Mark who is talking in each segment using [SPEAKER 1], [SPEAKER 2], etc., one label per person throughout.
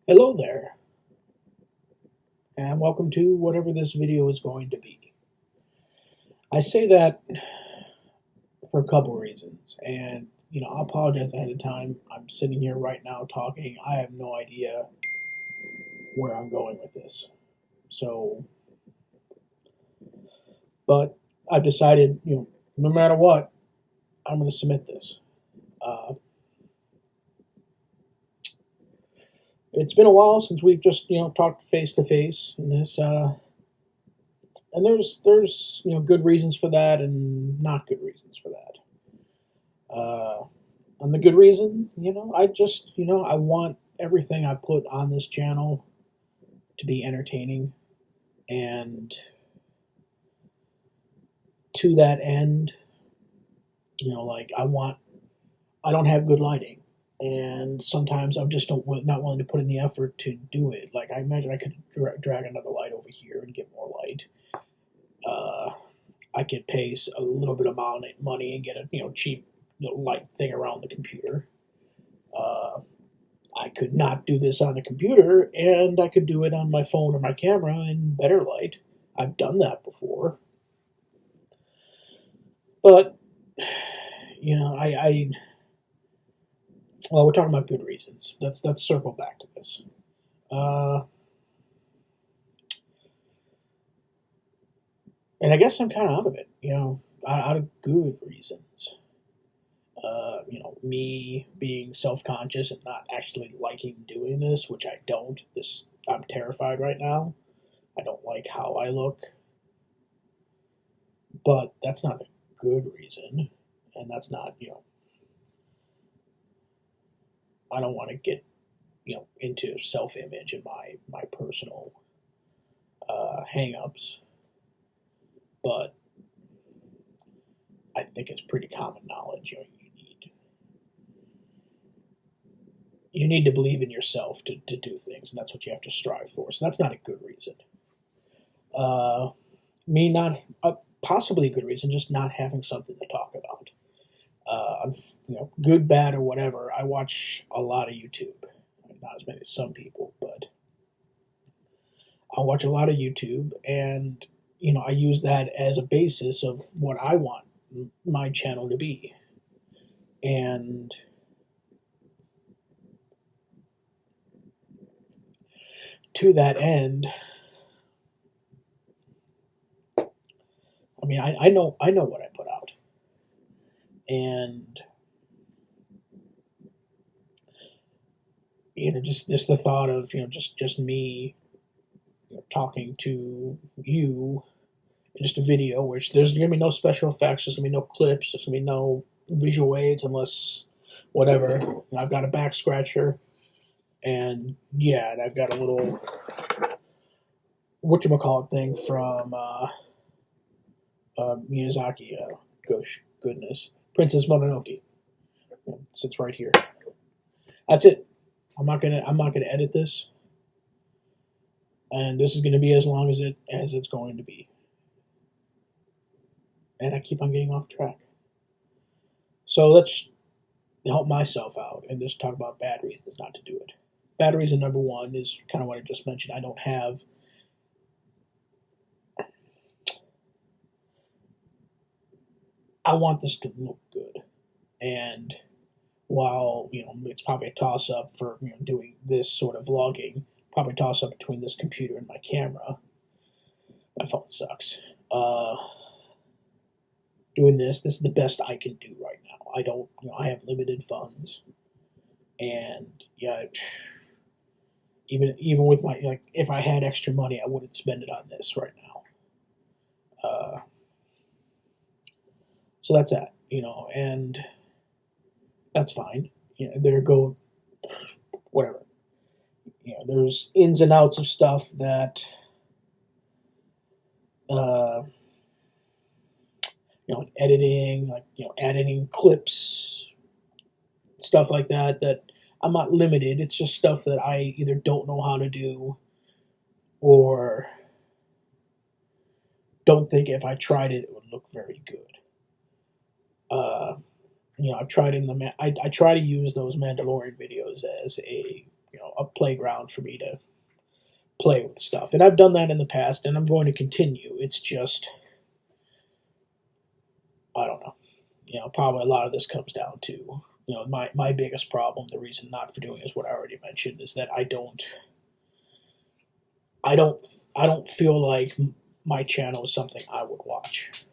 [SPEAKER 1] Hello there, and welcome to whatever this video is going to be. I say that for a couple reasons, and I apologize ahead of time. I'm sitting here right now talking. I have no idea where I'm going with this. So, but I've decided, no matter what, I'm going to submit this. Uh, it's been a while since we've just, talked face to face in this. And there's good reasons for that and not good reasons for that. And the good reason, I just I want everything I put on this channel to be entertaining, and to that end, like I don't have good lighting, and sometimes I'm just not willing to put in the effort to do it. Like I imagine I could drag another light over here and get more light. Uh, I could pay a little bit amount of money and get a cheap light thing around the computer. Uh, I could not do this on the computer, and I could do it on my phone or my camera in better light. I've done that before, but I well, we're talking about good reasons. Let's circle back to this. Uh, and I guess I'm kind of out of it, out of good reasons. Me being self-conscious and not actually liking doing this, which I don't. I'm terrified right now. I don't like how I look, but that's not a good reason, and that's not, I don't want to get, into self-image and my personal hang-ups, but I think it's pretty common knowledge. You need to believe in yourself to do things, and that's what you have to strive for. So that's not a good reason. Uh, Me not possibly a good reason, just not having something to talk about. Good, bad, or whatever. I watch a lot of YouTube. Not as many as some people, but I watch a lot of YouTube, and I use that as a basis of what I want my channel to be. And to that end, I know what I put out, and just the thought of just me talking to you in just a video, which there's gonna be no special effects, there's gonna be no clips, there's gonna be no visual aids unless whatever. I've got a back scratcher, and yeah, and I've got a little whatchamacallit thing from Miyazaki. Gosh, goodness, Princess Mononoke. It sits right here. That's it. I'm not gonna edit this, and this is gonna be as long as it's going to be. And I keep on getting off track. So let's help myself out and just talk about bad reasons not to do it. Bad reason number one is kind of what I just mentioned. I want this to look good. And while, it's probably a toss up for doing this sort of vlogging, probably a toss up between this computer and my camera. My phone sucks. Doing this is the best I can do right now. I don't, I have limited funds, and yeah, even with my if I had extra money, I wouldn't spend it on this right now. So that's that, and that's fine. There go whatever. There's ins and outs of stuff that uh, editing, editing clips, stuff like that. That I'm not limited. It's just stuff that I either don't know how to do, or don't think if I tried it, it would look very good. I've tried I try to use those Mandalorian videos as a a playground for me to play with stuff. And I've done that in the past, and I'm going to continue. It's just, I don't know. Probably a lot of this comes down to, my biggest problem, the reason not for doing is what I already mentioned, is that I don't feel like my channel is something I would watch.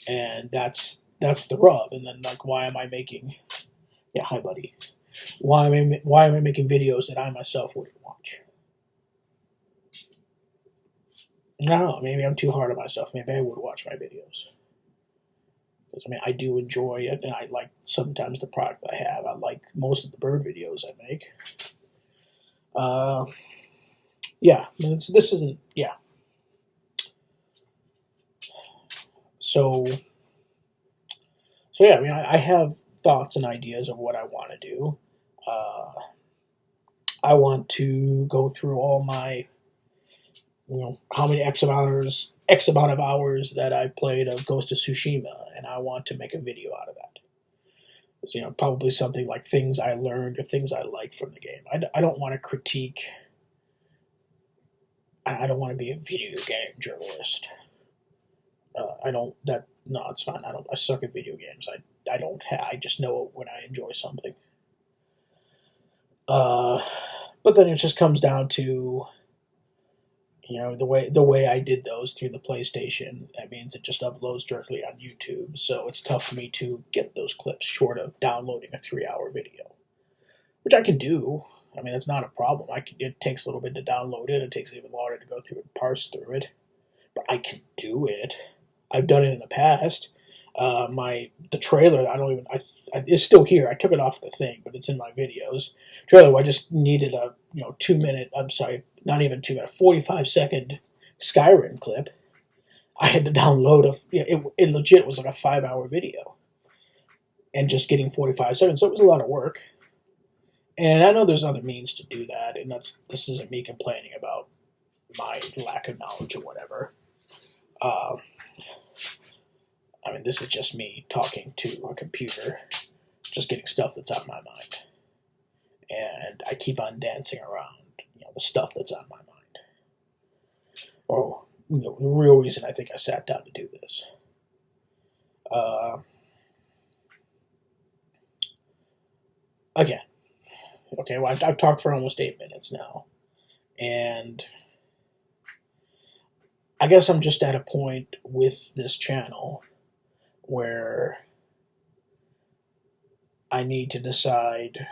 [SPEAKER 1] And that's the rub. And then, like, why am I making, yeah, hi buddy. Why am I making videos that I myself wouldn't watch? I don't know, maybe I'm too hard on myself. Maybe I would watch my videos. I mean, I do enjoy it, and I like sometimes the product I have. I like most of the bird videos I make. Yeah, this isn't, yeah. So yeah, I mean, I have thoughts and ideas of what I want to do. I want to go through all my, how many X amount of hours that I've played of Ghost of Tsushima, and I want to make a video out of that. Probably something like things I learned or things I liked from the game. I don't want to critique. I don't want to be a video game journalist. No, it's fine. I suck at video games. I just know when I enjoy something. But then it just comes down to, the way I did those through the PlayStation. That means it just uploads directly on YouTube. So it's tough for me to get those clips short of downloading a 3-hour video, which I can do. I mean, it's not a problem. It takes a little bit to download it. It takes even longer to go through and parse through it, but I can do it. I've done it in the past. The trailer, it's still here. I took it off the thing, but it's in my videos. Trailer, I just needed a 2-minute. I'm sorry, not even 2 minute, 45-second Skyrim clip. I had to download it legit was like a 5-hour video, and just getting 45 seconds. So it was a lot of work. And I know there's other means to do that, and this isn't me complaining about my lack of knowledge or whatever. I mean, this is just me talking to a computer, just getting stuff that's on my mind. And I keep on dancing around, the stuff that's on my mind. Or, the real reason I think I sat down to do this. Again. Okay, well, I've talked for almost 8 minutes now. And I guess I'm just at a point with this channel where I need to decide,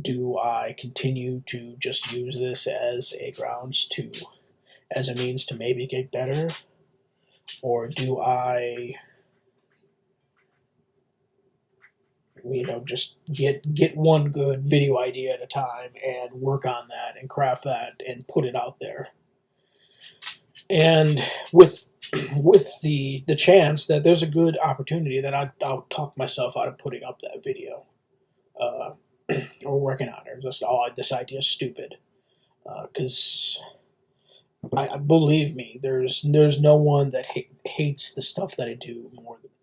[SPEAKER 1] do I continue to just use this as a means to maybe get better? Or do I, just get one good video idea at a time and work on that and craft that and put it out there? And with the chance that there's a good opportunity that I'll talk myself out of putting up that video, or working on it. Just, this idea is stupid, because I believe me, there's no one that hates the stuff that I do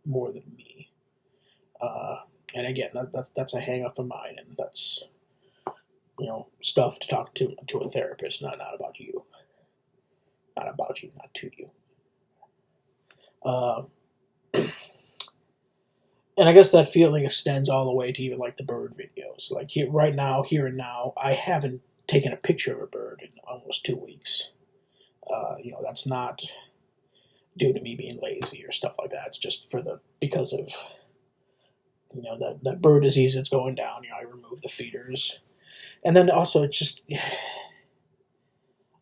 [SPEAKER 1] more than me. And again, that's a hang up of mine, and that's stuff to talk to a therapist, not about you. Not about you, not to you. And I guess that feeling extends all the way to even like the bird videos. Like here and now, I haven't taken a picture of a bird in almost 2 weeks. That's not due to me being lazy or stuff like that. It's just because of that bird disease that's going down. I remove the feeders, and then also it's just,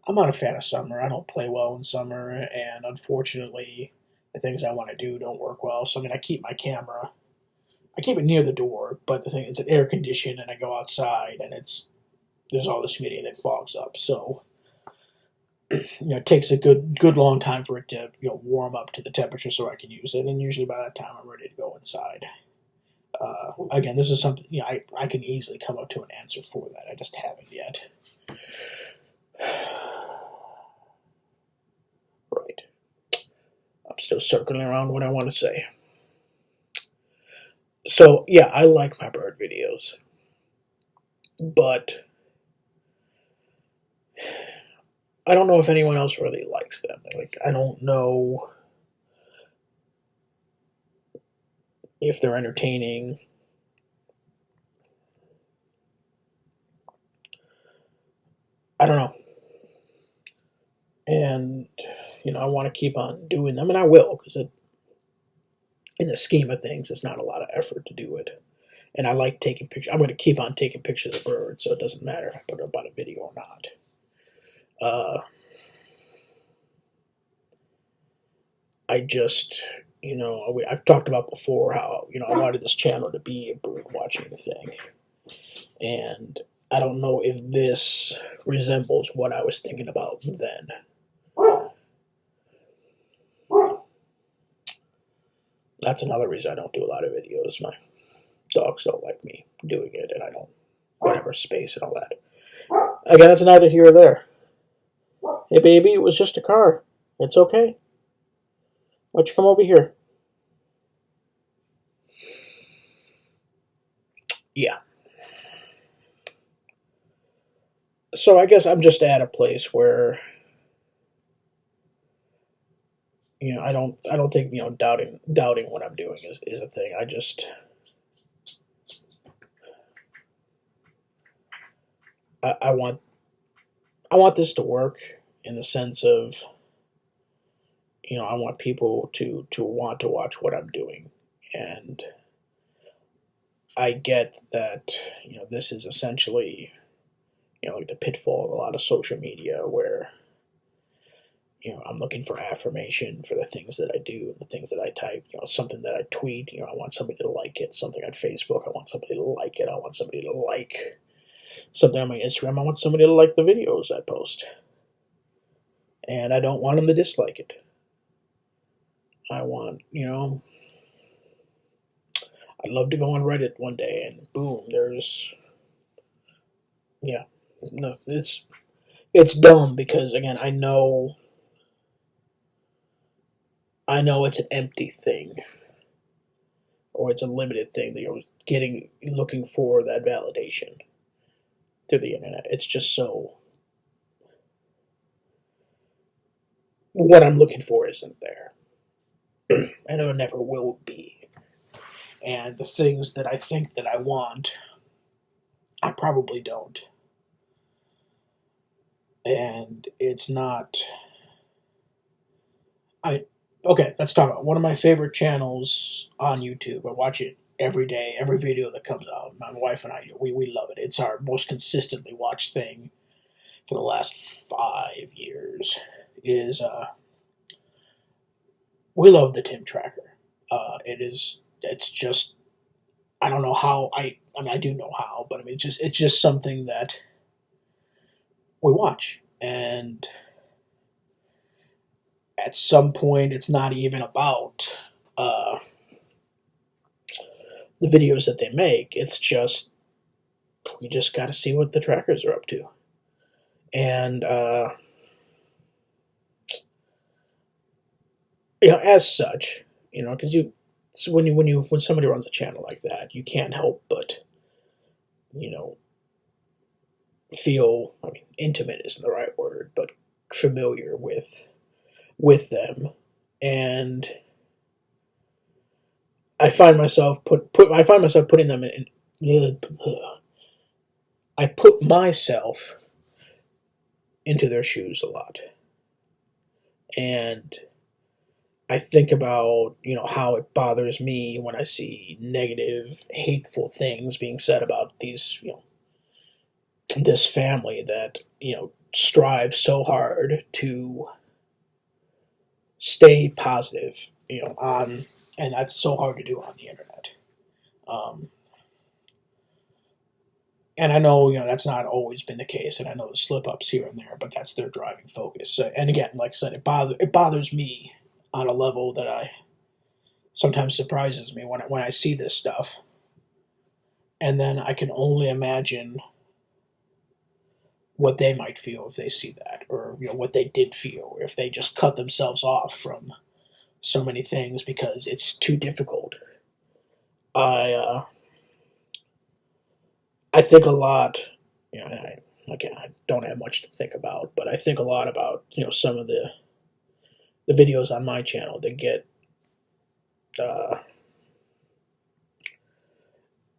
[SPEAKER 1] I'm not a fan of summer. I don't play well in summer, and unfortunately, the things I want to do don't work well. So I keep my camera. I keep it near the door, but the thing is, it's air conditioned, and I go outside, and there's all this humidity, and it fogs up. So it takes a good long time for it to warm up to the temperature so I can use it. And usually by that time, I'm ready to go inside. Again, this is something I can easily come up to an answer for that. I just haven't yet. Right. I'm still circling around what I want to say. So, yeah, I like my bird videos. but I don't know if anyone else really likes them. Like, I don't know if they're entertaining. I don't know. And, I want to keep on doing them, and I will, because in the scheme of things, it's not a lot of effort to do it. And I like taking pictures. I'm going to keep on taking pictures of birds, so it doesn't matter if I put it up on a video or not. I just, I've talked about before how, I wanted this channel to be a bird watching thing. And I don't know if this resembles what I was thinking about then. That's another reason I don't do a lot of videos. My dogs don't like me doing it, and I don't, whatever, space and all that. Again, that's neither here or there. Hey, baby, it was just a car. It's okay. Why don't you come over here? Yeah. So I guess I'm just at a place where, I don't think, doubting what I'm doing is a thing. I want this to work in the sense of, I want people to want to watch what I'm doing. And I get that, this is essentially, like the pitfall of a lot of social media where, I'm looking for affirmation for the things that I do, the things that I type, something that I tweet, I want somebody to like it, something on Facebook, I want somebody to like it, I want somebody to like something on my Instagram, I want somebody to like the videos I post. And I don't want them to dislike it. I want, I'd love to go on Reddit one day and boom, there's, yeah, no, it's dumb because again, I know it's an empty thing, or it's a limited thing that you're looking for that validation through the internet. It's just so, what I'm looking for isn't there, and it never will be. And the things that I think that I want, I probably don't. And it's not. Okay, let's talk about one of my favorite channels on YouTube. I watch it every day, every video that comes out. My wife and I, we love it. It's our most consistently watched thing for the last 5 years. We love the TimTracker. It's just, I don't know how, I do know how, but I mean, it's just something that we watch. And at some point, it's not even about the videos that they make. It's just, we just got to see what the trackers are up to. And, as such, because when somebody runs a channel like that, you can't help but, feel, I mean, intimate isn't the right word, but familiar with them. And I find myself putting them in. I put myself into their shoes a lot, and I think about how it bothers me when I see negative, hateful things being said about these this family that strives so hard to stay positive, and that's so hard to do on the internet. Um, and I know that's not always been the case, and I know the slip ups here and there, but that's their driving focus. And again, like I said, it bothers me on a level that I sometimes surprises me when I see this stuff, and then I can only imagine what they might feel if they see that, or what they did feel if they just cut themselves off from so many things because it's too difficult. I I think a lot. You know, again, I don't have much to think about, but I think a lot about some of the videos on my channel uh,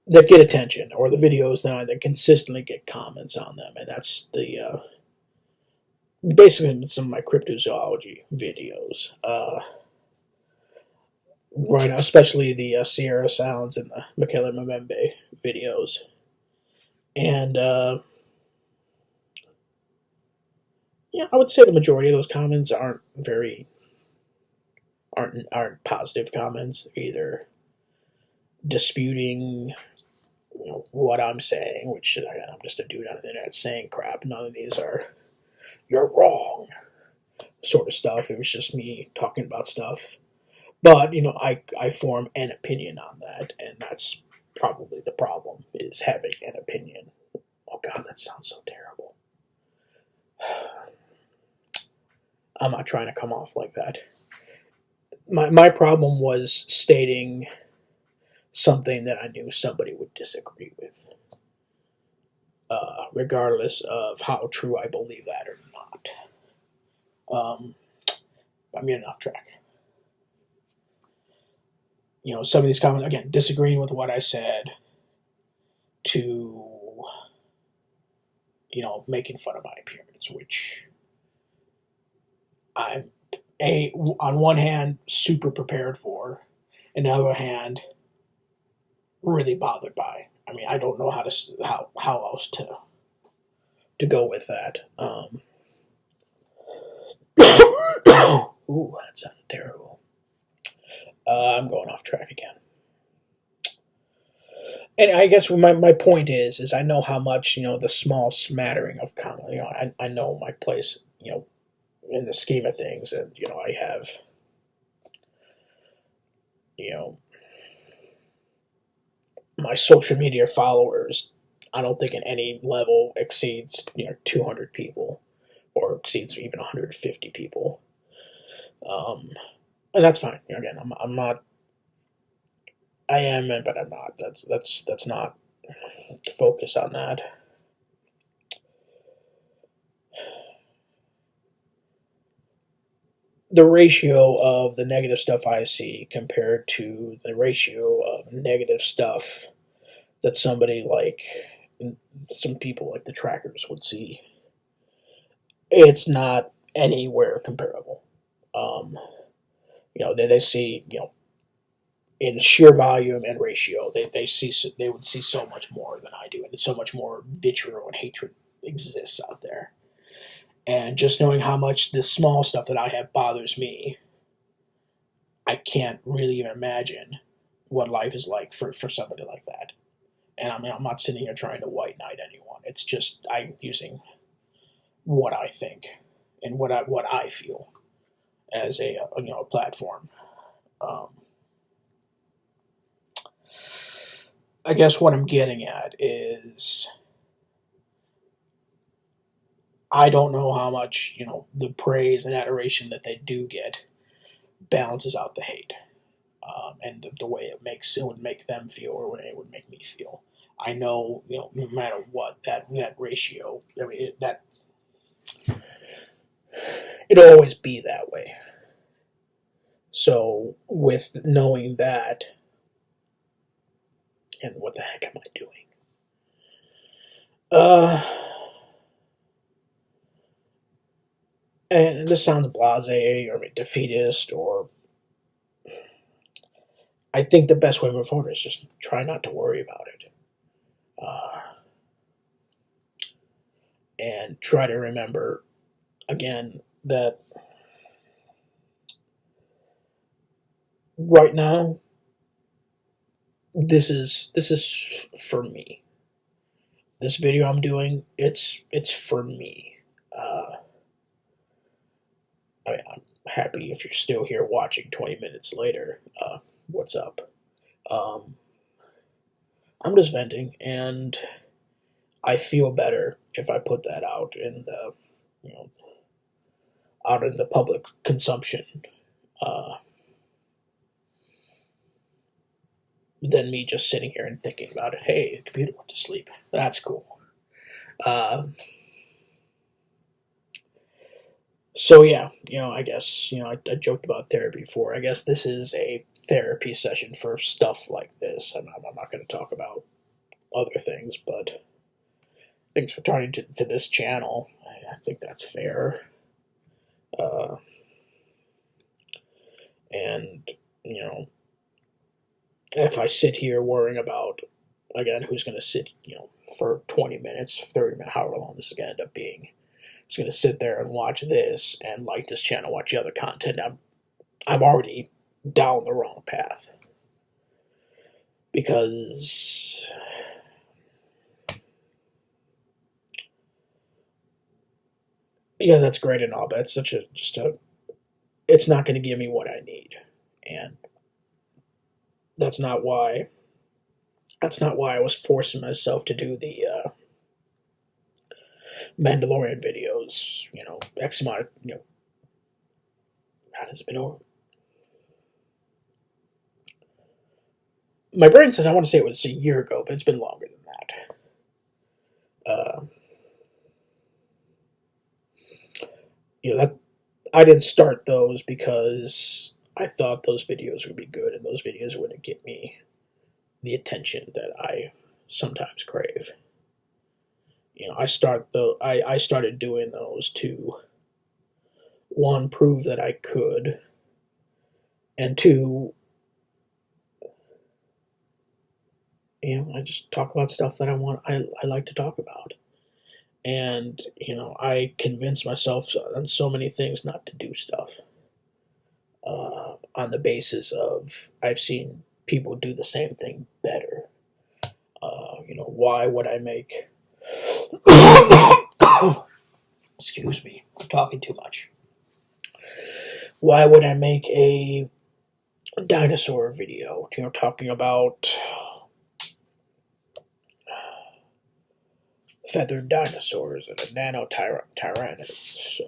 [SPEAKER 1] that get attention, or the videos that consistently get comments on them, and that's the basically some of my cryptozoology videos. Right now, especially the Sierra Sounds and the Michaela Mbembe videos, and yeah, I would say the majority of those comments aren't positive comments, either disputing what I'm saying, which I'm just a dude on the internet saying crap. None of these are "you're wrong" sort of stuff. It was just me talking about stuff. But I form an opinion on that, and that's probably the problem, is having an opinion. Oh God, that sounds so terrible. I'm not trying to come off like that. My problem was stating something that I knew somebody would disagree with, regardless of how true I believe that or not. I'm getting off track. Some of these comments, again, disagreeing with what I said, to making fun of my appearance, which I'm on one hand super prepared for, and on the other hand really bothered by. I mean, I don't know how else to go with that. Ooh, that sounded terrible. I'm going off track again. And I guess my point is I know how much the small smattering of comedy. I know my place in the scheme of things, and I have my social media followers. I don't think at any level exceeds 200 people, or exceeds even 150 people, and that's fine. Again, I'm not. I am, but I'm not. That's not the focus on that. The ratio of the negative stuff I see compared to the ratio of negative stuff that somebody like some people like the trackers would see, it's not anywhere comparable. They see in sheer volume and ratio, they would see so much more than I do, and so much more vitriol and hatred exists out there. And just knowing how much this small stuff that I have bothers me, I can't really even imagine what life is like for somebody like that. And I mean, I'm not sitting here trying to white knight anyone. It's just I'm using what I think and what I feel as a platform. Um, I guess what I'm getting at is I don't know how much the praise and adoration that they do get balances out the hate, and the way it would make them feel, or what it would make me feel. I know no matter what, that ratio. I mean it'll always be that way. So with knowing that, and what the heck am I doing? And this sounds blasé or defeatist, or I think the best way to move forward is just try not to worry about it, and try to remember again that right now this is for me. This video I'm doing, it's for me. I mean, I'm happy if you're still here watching 20 minutes later. What's up? Um, I'm just venting, and I feel better if I put that out in the, out in the public consumption. Uh, than me just sitting here and thinking about it. Hey, the computer went to sleep. That's cool. Uh, so yeah, I guess I joked about therapy before. I guess this is a therapy session for stuff like this. I'm not going to talk about other things, but thanks for turning to this channel. I think that's fair. Uh, and if I sit here worrying about, again, who's going to sit, for 20 minutes, 30 minutes, however long this is going to end up being, who's going to sit there and watch this and like this channel, watch the other content, I'm already down the wrong path. Because yeah, that's great and all, but it's it's not going to give me what I need. And that's not why I was forcing myself to do the Mandalorian videos, X amount of, God, has it been over? My brain says I want to say it was a year ago, but it's been longer than that. That I didn't start those because I thought those videos would be good, and those videos wouldn't get me the attention that I sometimes crave. I started doing those to, one, prove that I could, and two, I just talk about stuff that I like to talk about. And, I convince myself on so many things not to do stuff on the basis of I've seen people do the same thing better. Why would I make... Excuse me, I'm talking too much. Why would I make a dinosaur video, talking about feathered dinosaurs and a nano tyrannus,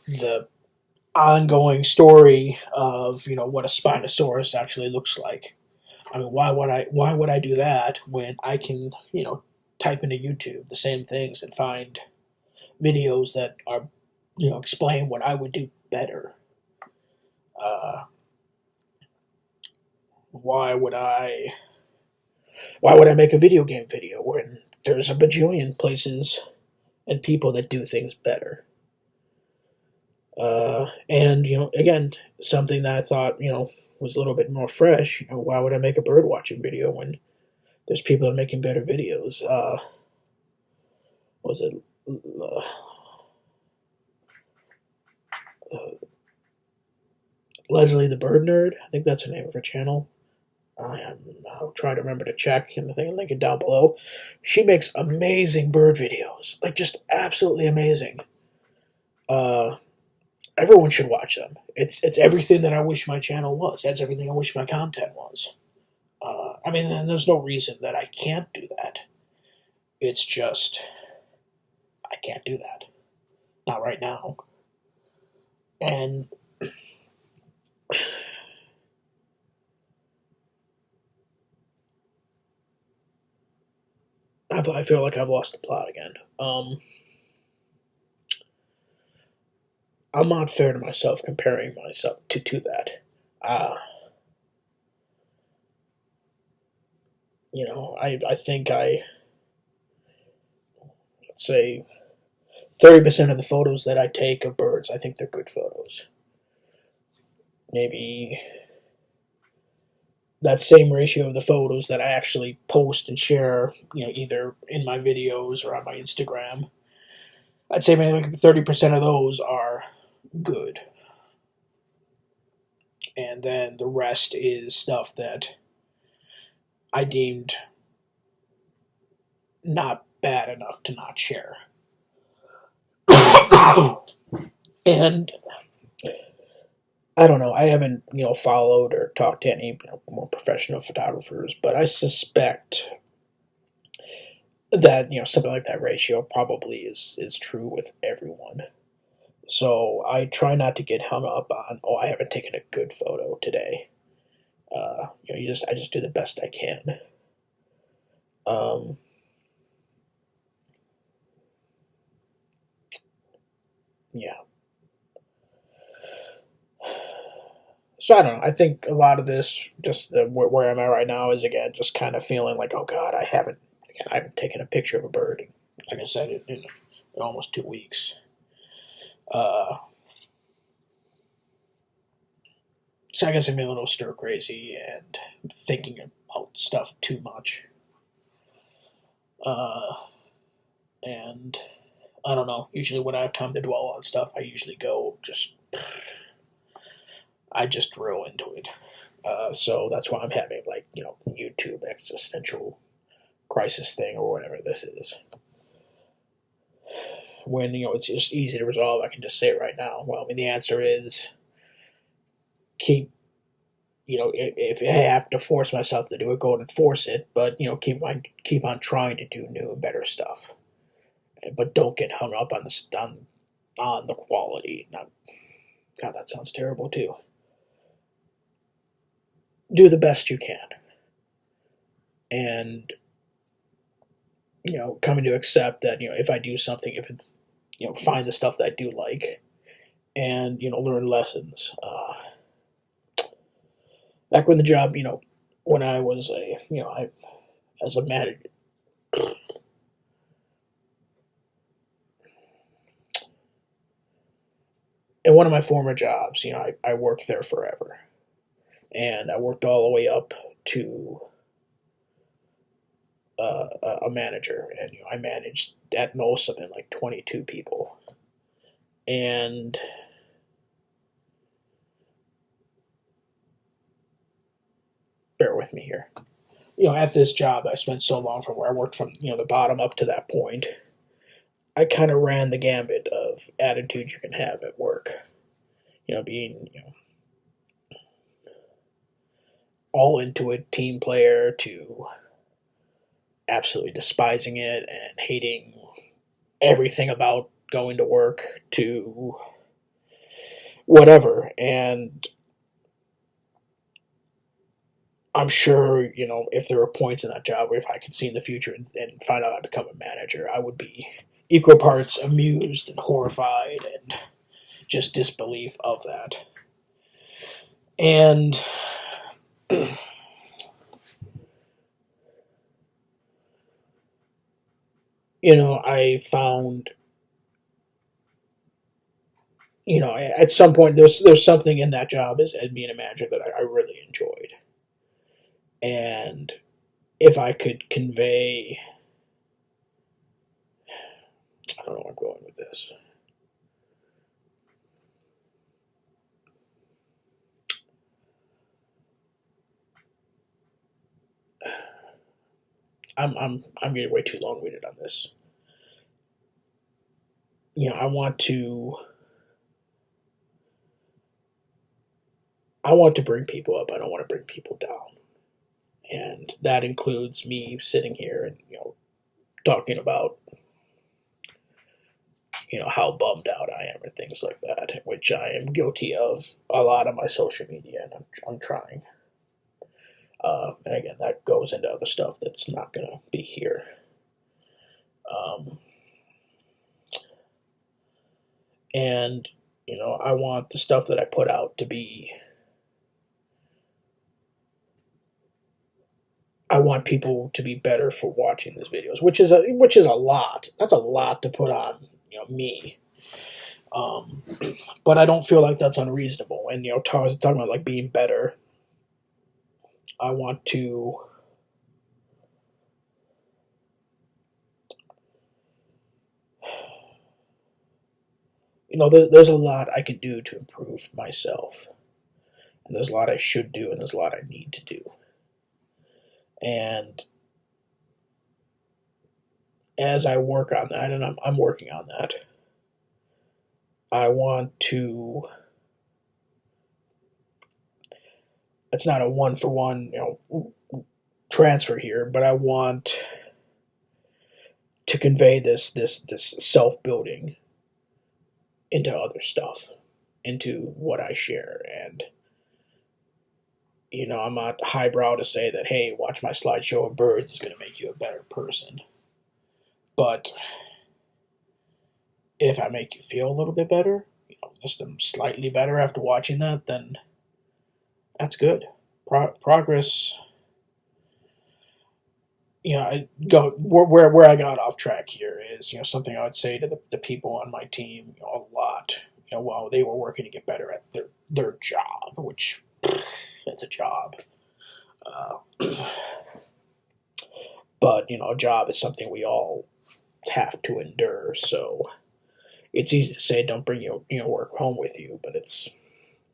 [SPEAKER 1] the ongoing story of what a Spinosaurus actually looks like. I mean, why would I do that when I can type into YouTube the same things and find videos that are explain what I would do better? Why would I make a video game video when there's a bajillion places and people that do things better? And again, something that I thought was a little bit more fresh. Why would I make a bird watching video when there's people that are making better videos? Was it Leslie the Bird Nerd? I think that's the name of her channel. I'll try to remember to check and the thing, link it down below. She makes amazing bird videos, like just absolutely amazing. Everyone should watch them. It's everything that I wish my channel was. That's everything I wish my content was. I mean, and there's no reason that I can't do that. It's just I can't do that. Not right now. And I feel like I've lost the plot again. I'm not fair to myself comparing myself to that. I think let's say 30% of the photos that I take of birds, I think they're good photos. Maybe that same ratio of the photos that I actually post and share, either in my videos or on my Instagram, I'd say maybe like 30% of those are good. And then the rest is stuff that I deemed not bad enough to not share. And I don't know, I haven't, followed or talked to any more professional photographers, but I suspect that, something like that ratio probably is true with everyone. So I try not to get hung up on, oh, I haven't taken a good photo today. I just do the best I can. Um, yeah. So I don't know. I think a lot of this, just where I'm at right now, is again just kind of feeling like, oh God, I haven't taken a picture of a bird. Like I said, in almost 2 weeks. Uh, so I guess I'm a little stir crazy and thinking about stuff too much. Uh, and I don't know. Usually, when I have time to dwell on stuff, I usually I just drill into it. So that's why I'm having like YouTube existential crisis thing or whatever this is. When it's just easy to resolve, I can just say it right now. Well, I mean, the answer is keep. If I have to force myself to do it, go and force it. But keep on trying to do new and better stuff. But don't get hung up on the quality. Not, God, that sounds terrible too. Do the best you can, and coming to accept that if I do something, if it's find the stuff that I do like, and learn lessons. Back when the job, when I was as a manager. In one of my former jobs, I worked there forever, and I worked all the way up to a manager, and I managed at most something like 22 people, and bear with me here. At this job, I spent so long from where I worked from the bottom up to that point. I kind of ran the gambit of attitudes you can have at work. Being all into it, team player, to absolutely despising it and hating everything about going to work, to whatever. And I'm sure, if there were points in that job where if I could see in the future and find out I become a manager, I would be equal parts amused and horrified and just disbelief of that. And I found, at some point there's something in that job as being a manager that I really enjoyed. And if I could convey, I don't know where I'm going with this. I'm getting way too long winded on this. I want to bring people up. I don't want to bring people down, and that includes me sitting here and talking about how bummed out I am and things like that, which I am guilty of a lot on my social media, and I'm trying. And again, that goes into other stuff that's not going to be here. And I want the stuff that I put out to be. I want people to be better for watching these videos, which is a lot. That's a lot to put on me. But I don't feel like that's unreasonable. And talking about like being better, I want to. There's a lot I can do to improve myself, and there's a lot I should do, and there's a lot I need to do. And as I work on that, and I'm working on that, I want to. It's not a one for one, transfer here, but I want to convey this self building into other stuff, into what I share. And, I'm not highbrow to say that, hey, watch my slideshow of birds is going to make you a better person. But if I make you feel a little bit better, just slightly better after watching that, then that's good. Progress. I go where I got off track here is something I would say to the people on my team a lot. While they were working to get better at their job, which that's a job. But a job is something we all have to endure. So it's easy to say don't bring your work home with you, but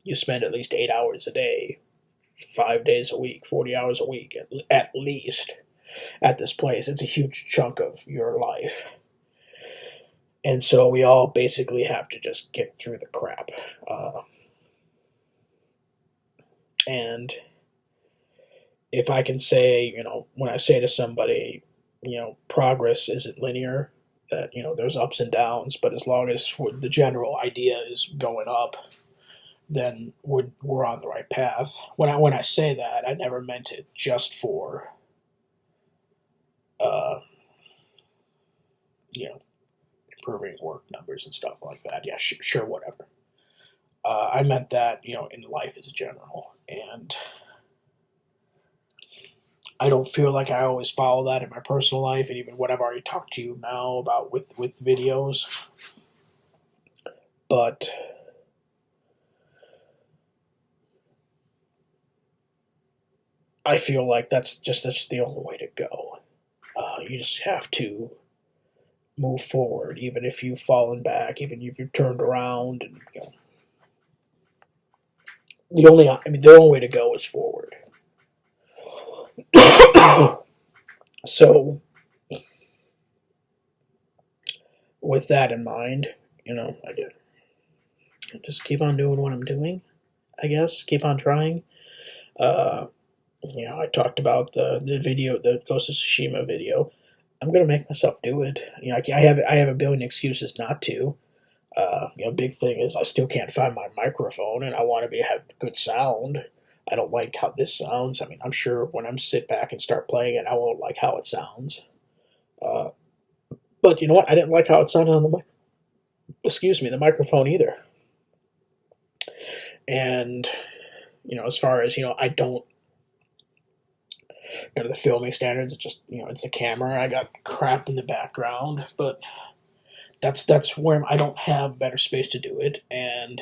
[SPEAKER 1] you spend at least 8 hours a day, 5 days a week, 40 hours a week at least at this place. It's a huge chunk of your life. And so we all basically have to just get through the crap. And if I can say, when I say to somebody, progress isn't linear, that, there's ups and downs, but as long as the general idea is going up, then we're on the right path. When I say that, I never meant it just for, improving work numbers and stuff like that. Yeah, sure, whatever. I meant that, in life as general. And I don't feel like I always follow that in my personal life, and even what I've already talked to you now about with videos. But I feel like that's the only way to go. You just have to move forward, even if you've fallen back, even if you've turned around, and the only way to go is forward. So, with that in mind, I just keep on doing what I'm doing. I guess keep on trying. I talked about the video, the Ghost of Tsushima video. I'm gonna make myself do it. I have a billion excuses not to. Big thing is I still can't find my microphone, and I want to have good sound. I don't like how this sounds. I'm sure when I'm sit back and start playing it, I won't like how it sounds. But you know what? I didn't like how it sounded on the microphone either. And as far as I don't. The filming standards, it's just it's the camera. I got crap in the background, but that's where I don't have better space to do it, and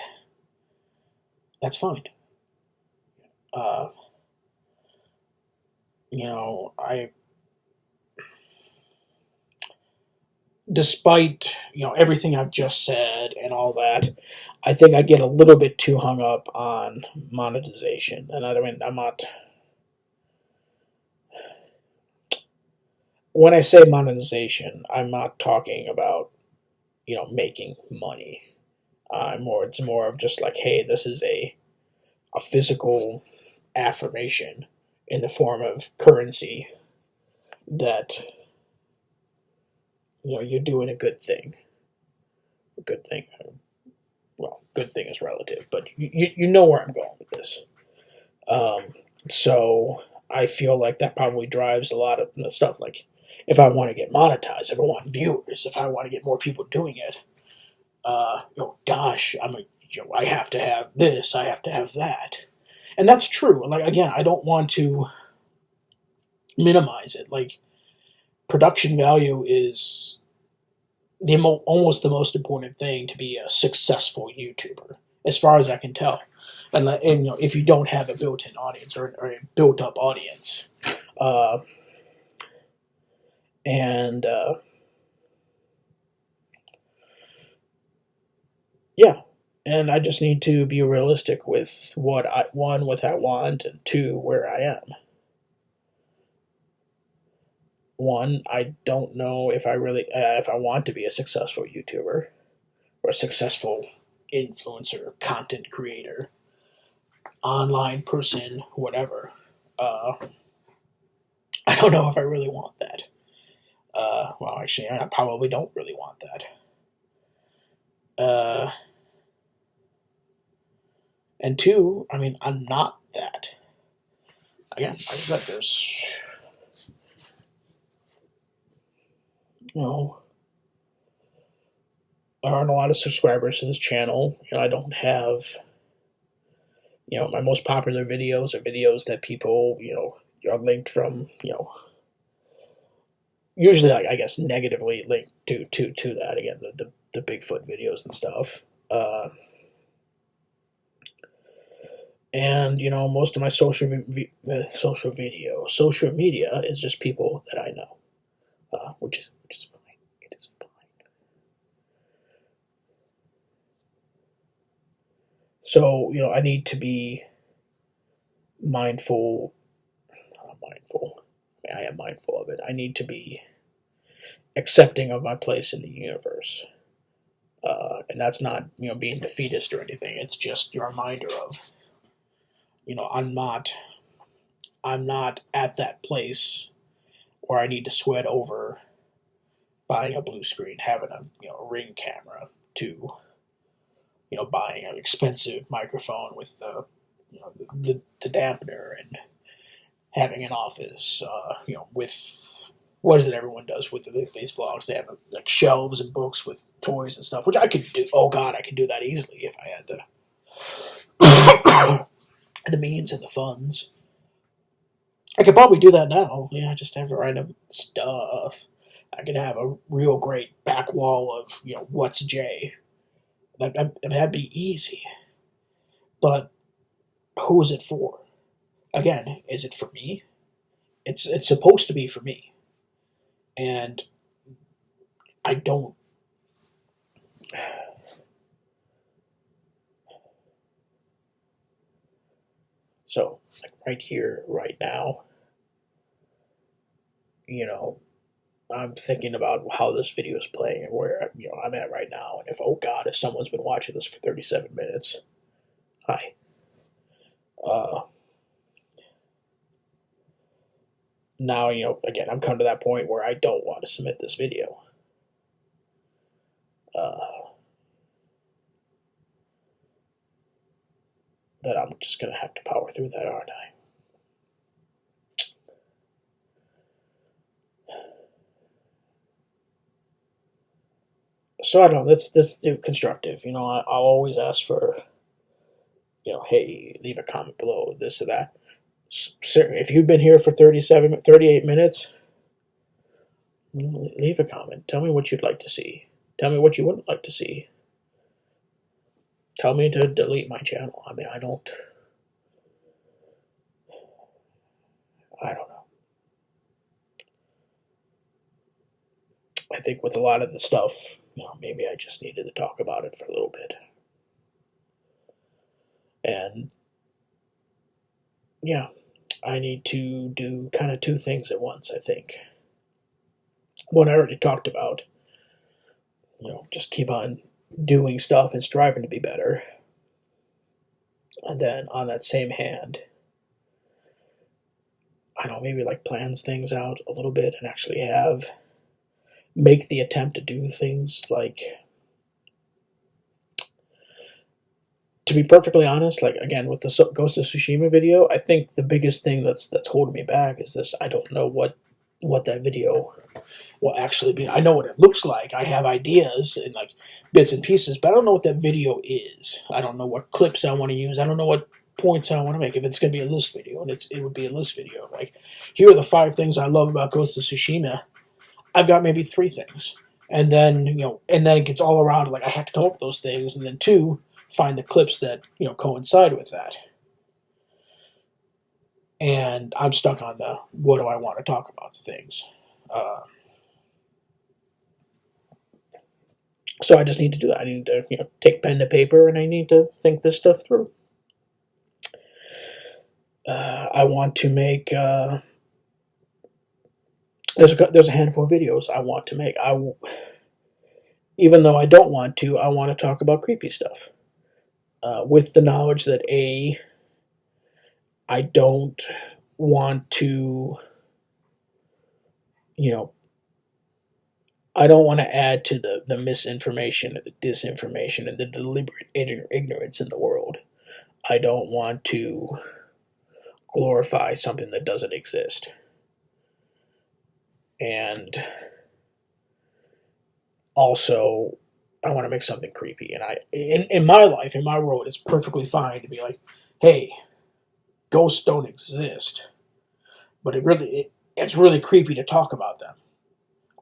[SPEAKER 1] that's fine. I, despite everything I've just said and all that, I think I get a little bit too hung up on monetization, and I'm not. When I say monetization, I'm not talking about making money. It's more of just like, hey, this is a physical affirmation in the form of currency that you're doing a good thing. A good thing. Well, good thing is relative, but you know where I'm going with this. So I feel like that probably drives a lot of the stuff. Like, if I want to get monetized, if I want viewers, if I want to get more people doing it, gosh, I have to have this, I have to have that. And that's true. Like, again, I don't want to minimize it. Like, production value is almost the most important thing to be a successful YouTuber, as far as I can tell. And if you don't have a built-in audience or a built-up audience, yeah. And I just need to be realistic with what I want, and two, where I am. One, I don't know if I want to be a successful YouTuber or a successful influencer, content creator, online person, whatever. I don't know if I really want that. Well, actually, I probably don't really want that. And two, I mean, I'm not that. Again, like I said, there's, you know, there aren't a lot of subscribers to this channel. I don't have, my most popular videos are videos that people, are linked from, usually, I guess, negatively linked to that. Again, the Bigfoot videos and stuff. And most of my social media is just people that I know, which is fine. It is fine. So I need to be mindful. Not mindful. I mean, I am mindful of it. I need to be accepting of my place in the universe, and that's not being defeatist or anything. It's just your reminder of I'm not at that place where I need to sweat over buying a blue screen, having a Ring camera, to buying an expensive microphone with the dampener, and having an office, with what is it everyone does with these vlogs? They have like shelves and books with toys and stuff, which I could do. Oh God, I could do that easily if I had the means and the funds. I could probably do that now. Yeah, just have random stuff. I could have a real great back wall of what's J. That'd be easy. But who is it for? Again, is it for me? It's supposed to be for me, and I don't. So, like right here, right now, I'm thinking about how this video is playing and where I'm at right now, and if, oh God, if someone's been watching this for 37 minutes, hi. Now again, I'm come to that point where I don't want to submit this video. But I'm just gonna have to power through that, aren't I? So I don't know. Let's do constructive. I'll always ask for, hey, leave a comment below, this or that. If you've been here for 38 minutes, leave a comment. Tell me what you'd like to see. Tell me what you wouldn't like to see. Tell me to delete my channel. I mean, I don't know. I think with a lot of the stuff, maybe I just needed to talk about it for a little bit. And yeah, I need to do kind of two things at once, I think. One I already talked about. Just keep on doing stuff and striving to be better. And then on that same hand, I don't know, maybe like plans things out a little bit and actually make the attempt to do things. Like, to be perfectly honest, like again with the Ghost of Tsushima video, I think the biggest thing that's holding me back is this. I don't know what that video will actually be. I know what it looks like. I have ideas and like bits and pieces, but I don't know what that video is. I don't know what clips I want to use. I don't know what points I want to make. If it's going to be a list video, and it would be a list video. Like, here are the 5 things I love about Ghost of Tsushima. I've got maybe 3 things, and then it gets all around. Like, I have to come up with those things, and then 2, find the clips that coincide with that. And I'm stuck on the what do I want to talk about things. So I just need to do that. I need to take pen to paper, and I need to think this stuff through. I want to make. There's a handful of videos I want to make. Even though I don't want to, I want to talk about creepy stuff. With the knowledge that I don't want to, I don't want to add to the misinformation and the disinformation and the deliberate ignorance in the world. I don't want to glorify something that doesn't exist. And also, I want to make something creepy. And in my life, in my world, it's perfectly fine to be like, hey, ghosts don't exist. But it's really creepy to talk about them.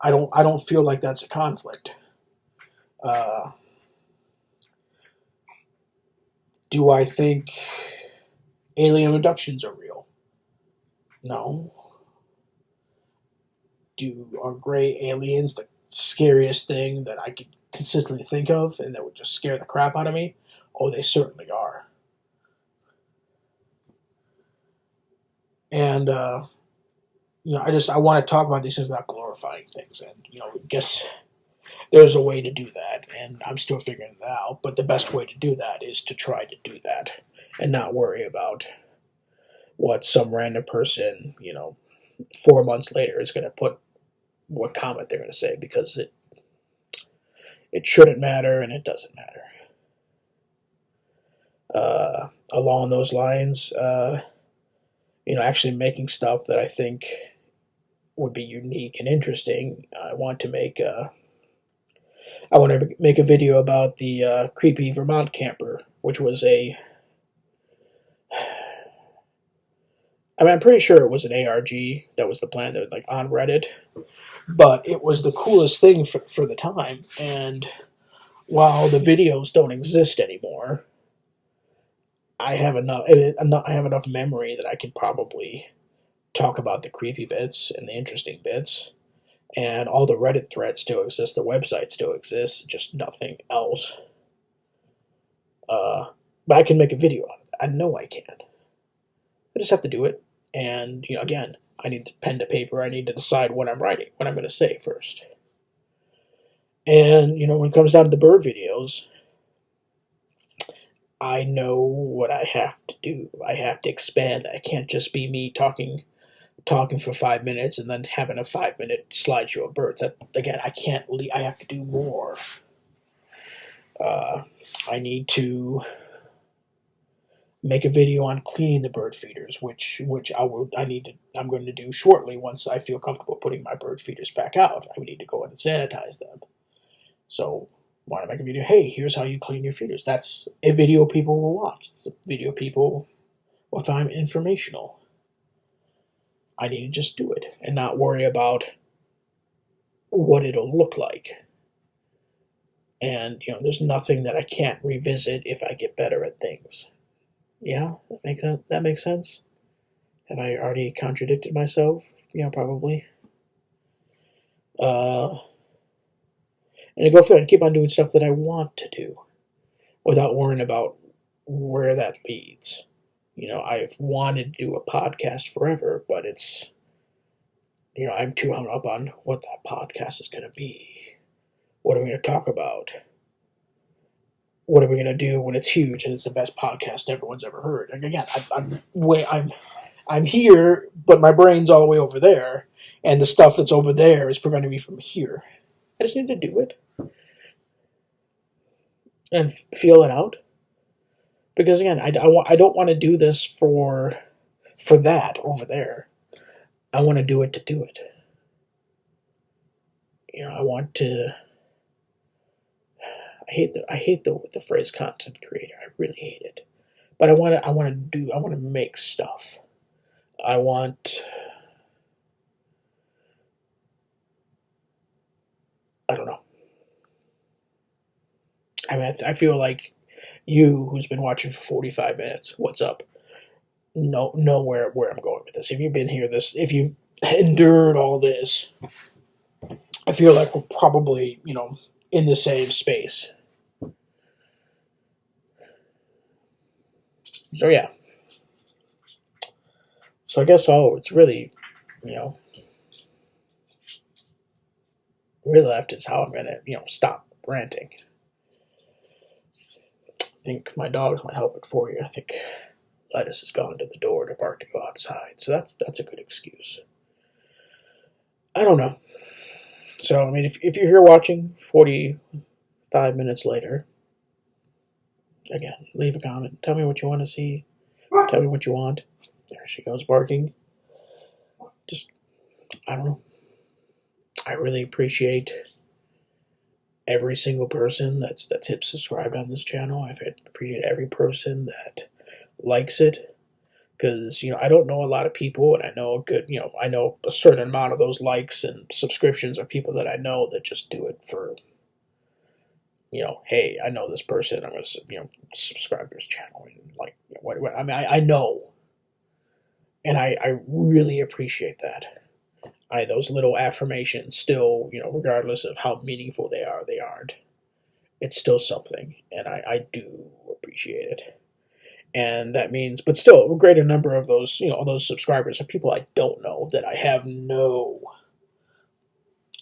[SPEAKER 1] I don't feel like that's a conflict. Uh, do I think alien abductions are real? No. Are gray aliens the scariest thing that I could consistently think of and that would just scare the crap out of me? Oh, they certainly are. And I want to talk about these things without glorifying things, and I guess there's a way to do that, and I'm still figuring it out. But the best way to do that is to try to do that and not worry about what some random person, 4 months later is going to put, what comment they're going to say, because it shouldn't matter and it doesn't matter. Along those lines, actually making stuff that I think would be unique and interesting. I want to make a video about the creepy Vermont camper, which was I'm pretty sure it was an ARG. That was the plan, that was like on Reddit, but it was the coolest thing for the time. And while the videos don't exist anymore, I have enough memory that I can probably talk about the creepy bits and the interesting bits. And all the Reddit threads still exist, the website still exists, just nothing else. But I can make a video out of it. I know I can. I just have to do it. And, again, I need pen to paper. I need to decide what I'm writing, what I'm going to say first. And, when it comes down to the bird videos, I know what I have to do. I have to expand. I can't just be me talking for 5 minutes and then having a 5-minute slideshow of birds. That, again, I can't. I have to do more. I need to make a video on cleaning the bird feeders, which I'm going to do shortly once I feel comfortable putting my bird feeders back out. I need to go in and sanitize them. So, want to make a video? Hey, here's how you clean your feeders. That's a video people will watch. It's a video people will find informational. I need to just do it and not worry about what it'll look like. And, there's nothing that I can't revisit if I get better at things. Yeah, that makes sense. Have I already contradicted myself? Yeah, probably. And to go through and keep on doing stuff that I want to do without worrying about where that leads. I've wanted to do a podcast forever, but it's, I'm too hung up on what that podcast is going to be. What are we going to talk about? What are we going to do when it's huge and it's the best podcast everyone's ever heard? And again, I'm here, but my brain's all the way over there, and the stuff that's over there is preventing me from here. I just need to do it and feel it out. Because again, I don't want to do this for that over there. I want to do it to do it. I want to. I hate the phrase content creator. I really hate it. But I want to make stuff. I don't know. I feel like you, who's been watching for 45 minutes, what's up? Know where I'm going with this. If you've been here if you've endured all this, I feel like we're probably, in the same space. So yeah. So I guess it's really, really left is how I'm gonna, stop ranting. I think my dogs might help it for you. I think Lettuce has gone to the door to bark to go outside, so that's a good excuse. I don't know. So if you're here watching 45 minutes later, again, leave a comment. Tell me what you want to see. Tell me what you want. There she goes barking. Just, I don't know. I really appreciate every single person that's hit subscribed on this channel. I appreciate every person that likes it, because I don't know a lot of people, and I know I know a certain amount of those likes and subscriptions are people that I know that just do it for hey, I know this person, I'm gonna subscribe to his channel and what I mean, I know, and I really appreciate that. Those little affirmations still, regardless of how meaningful they aren't. It's still something, and I do appreciate it. And that means, but still, a greater number of those subscribers are people I don't know, that I have no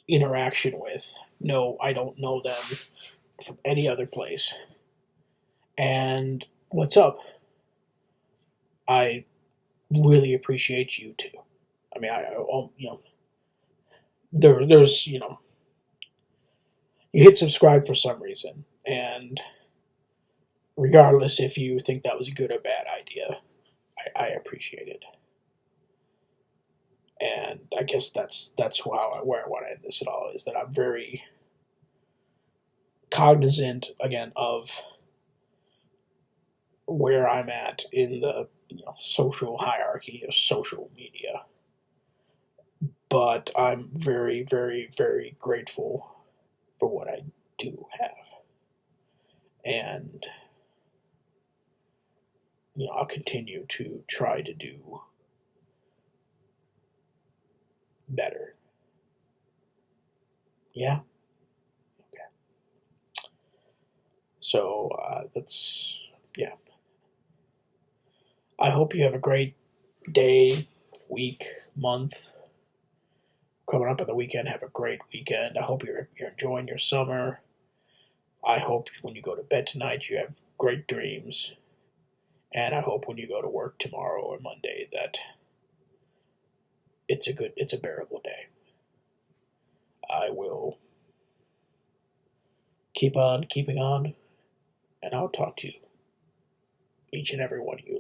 [SPEAKER 1] interaction with. No, I don't know them from any other place. And what's up? I really appreciate you too. I mean, there's you hit subscribe for some reason, and regardless if you think that was a good or bad idea, I appreciate it. And I guess that's where I want to end this at all, is that I'm very cognizant again of where I'm at in the social hierarchy of social media. But I'm very, very, very grateful for what I do have. And I'll continue to try to do better. Yeah. Okay. So that's yeah. I hope you have a great day, week, month. Coming up on the weekend, have a great weekend. I hope you're enjoying your summer. I hope when you go to bed tonight you have great dreams. And I hope when you go to work tomorrow or Monday that it's a bearable day. I will keep on keeping on, and I'll talk to you, each and every one of you,